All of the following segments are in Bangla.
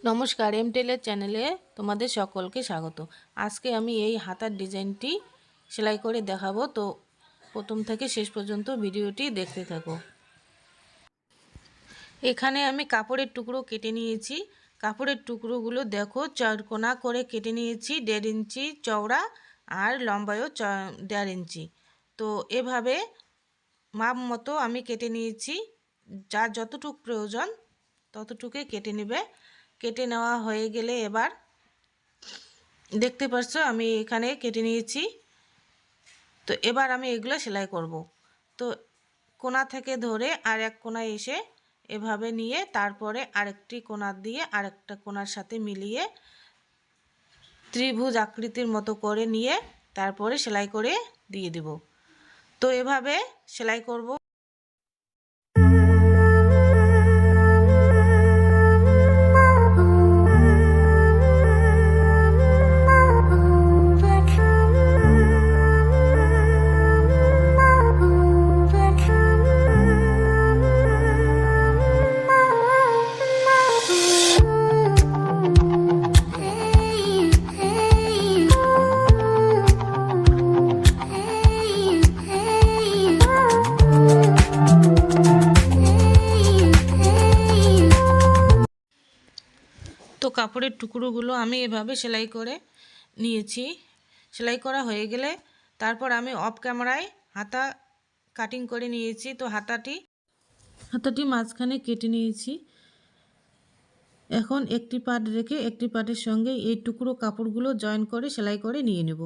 নমস্কার, এমটেলের চ্যানেলে তোমাদের সকলকে স্বাগত। আজকে আমি এই হাতার ডিজাইনটি সেলাই করে দেখাবো, তো প্রথম থেকে শেষ পর্যন্ত ভিডিওটি দেখতে থাকো। এখানে আমি কাপড়ের টুকরো কেটে নিয়েছি। কাপড়ের টুকরোগুলো দেখো, চারকোনা করে কেটে নিয়েছি, 1.5 ইঞ্চি চওড়া আর লম্বায়ও 1.5 ইঞ্চি। তো এভাবে মাপ মতো আমি কেটে নিয়েছি। যার যতটুকু প্রয়োজন ততটুকুই কেটে নেবে। কেটে নেওয়া হয়ে গেলে এবার দেখতে পাচ্ছ আমি এখানে কেটে নিয়েছি। তো এবার আমি এগুলো সেলাই করব। তো কোণা থেকে ধরে আর এক কোণায় এসে এভাবে নিয়ে তারপরে আরেকটি কোণা দিয়ে আরেকটা কোণার সাথে মিলিয়ে ত্রিভুজ আকৃতির মতো করে নিয়ে তারপরে সেলাই করে দিয়ে দেব। তো এভাবে সেলাই করব। তো কাপড়ের টুকরোগুলো আমি এভাবে সেলাই করে নিয়েছি। সেলাই করা হয়ে গেলে তারপর আমি অফ ক্যামেরায় হাতা কাটিং করে নিয়েছি। তো হাতাটি মাঝখানে কেটে নিয়েছি। এখন একটি পার্ট রেখে একটি পার্টের সঙ্গে এই টুকরো কাপড়গুলো জয়েন করে সেলাই করে নিয়ে নেব।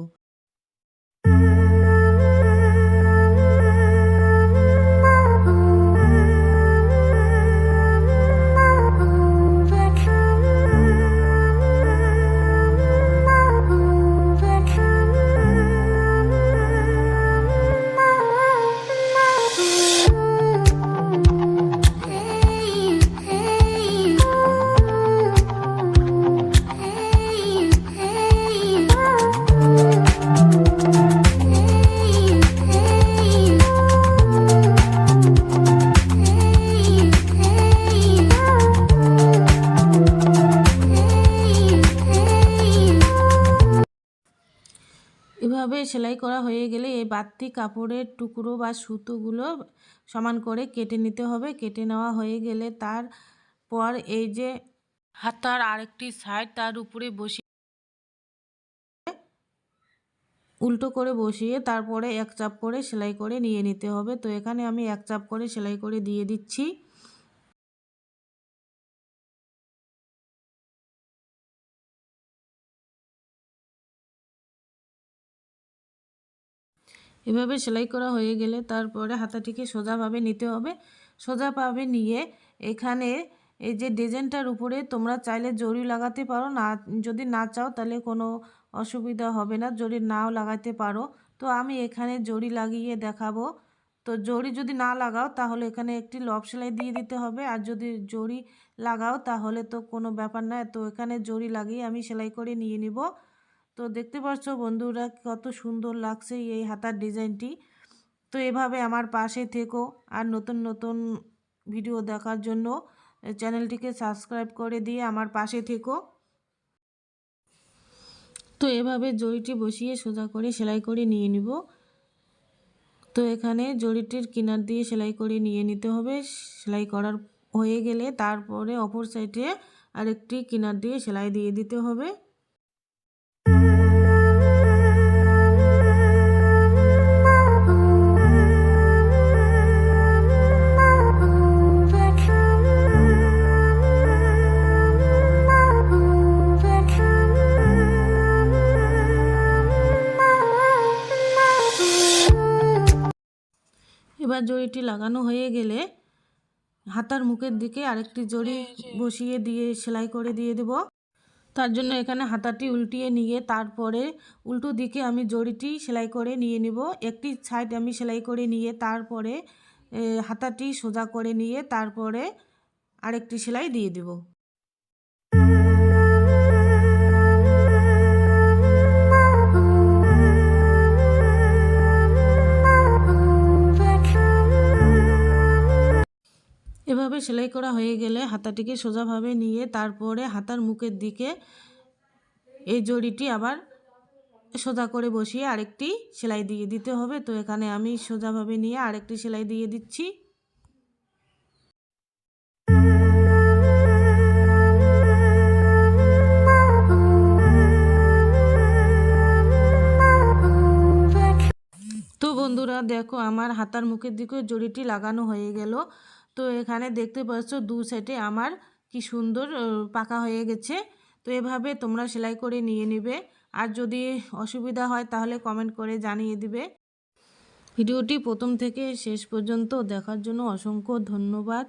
এভাবে সেলাই করা হয়ে গেলে এই বাড়তি কাপড়ের টুকরো বা সুতোগুলো সমান করে কেটে নিতে হবে। কেটে নেওয়া হয়ে গেলে তারপর এই যে হাতার আরেকটি সাইড তার উপরে বসিয়ে উল্টো করে বসিয়ে তারপরে এক চাপ করে সেলাই করে নিয়ে নিতে হবে। তো এখানে আমি এক চাপ করে সেলাই করে দিয়ে দিচ্ছি। এভাবে সেলাই করা হয়ে গেলে তারপরে হাতাটিকে সোজাভাবে নিতে হবে। সোজাভাবে নিয়ে এখানে এই যে ডিজাইনটার উপরে তোমরা চাইলে জরি লাগাতে পারো, না যদি না চাও তাহলে কোনো অসুবিধা হবে না, জরি নাও লাগাতে পারো। তো আমি এখানে জরি লাগিয়ে দেখাবো। তো জরি যদি না লাগাও তাহলে এখানে একটি লব সেলাই দিয়ে দিতে হবে, আর যদি জরি লাগাও তাহলে তো কোনো ব্যাপার না। তো এখানে জরি লাগিয়ে আমি সেলাই করে নিয়ে নিব। তো দেখতে পাচ্ছ বন্ধুরা কত সুন্দর লাগছে এই হাতার ডিজাইনটি। তো এভাবে আমার পাশে থেকো, আর নতুন নতুন ভিডিও দেখার জন্য চ্যানেলটিকে সাবস্ক্রাইব করে দিয়ে আমার পাশে থেকো। তো এভাবে জড়িটি বসিয়ে সোজা করে সেলাই করে নিয়ে নিব। তো এখানে জড়িটির কিনার দিয়ে সেলাই করে নিয়ে নিতে হবে। সেলাই করার হয়ে গেলে তারপরে অপর সাইডে আরেকটি কিনার দিয়ে সেলাই দিয়ে দিতে হবে। এবার জড়িটি লাগানো হয়ে গেলে হাতার মুখের দিকে আরেকটি জড়ি বসিয়ে দিয়ে সেলাই করে দিয়ে দেব। তার জন্য এখানে হাতাটি উল্টিয়ে নিয়ে তারপরে উল্টো দিকে আমি জড়িটি সেলাই করে নিয়ে নিব। একটি সাইড আমি সেলাই করে নিয়ে তারপরে হাতাটি সোজা করে নিয়ে তারপরে আরেকটি সেলাই দিয়ে দেব। এভাবে সেলাই করা হয়ে গেলে হাতাটিকে সোজাভাবে নিয়ে তারপরে হাতার মুখের দিকে এই জড়িটি আবার সোজা করে বসিয়ে আরেকটি সেলাই দিয়ে দিতে হবে। তো এখানে আমি সোজাভাবে নিয়ে আরেকটি সেলাই দিয়ে দিচ্ছি। তো বন্ধুরা দেখো আমার হাতার মুখের দিকে জড়িটি লাগানো হয়ে গেল। তো এখানে দেখতে পাচ্ছ দু সাইডে আমার কি সুন্দর পাকা হয়ে গেছে। তো এভাবে তোমরা সেলাই করে নিয়ে নেবে। আর যদি অসুবিধা হয় তাহলে কমেন্ট করে জানিয়ে দিবে। ভিডিওটি প্রথম থেকে শেষ পর্যন্ত দেখার জন্য অসংখ্য ধন্যবাদ।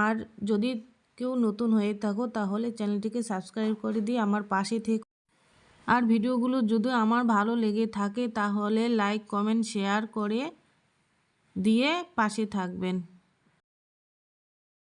আর যদি কেউ নতুন হয়ে থাকো তাহলে চ্যানেলটিকে সাবস্ক্রাইব করে দিয়ে আমার পাশে থেকো। আর ভিডিওগুলো যদি আমার ভালো লেগে থাকে তাহলে লাইক কমেন্ট শেয়ার করে দিয়ে পাশে থাকবেন।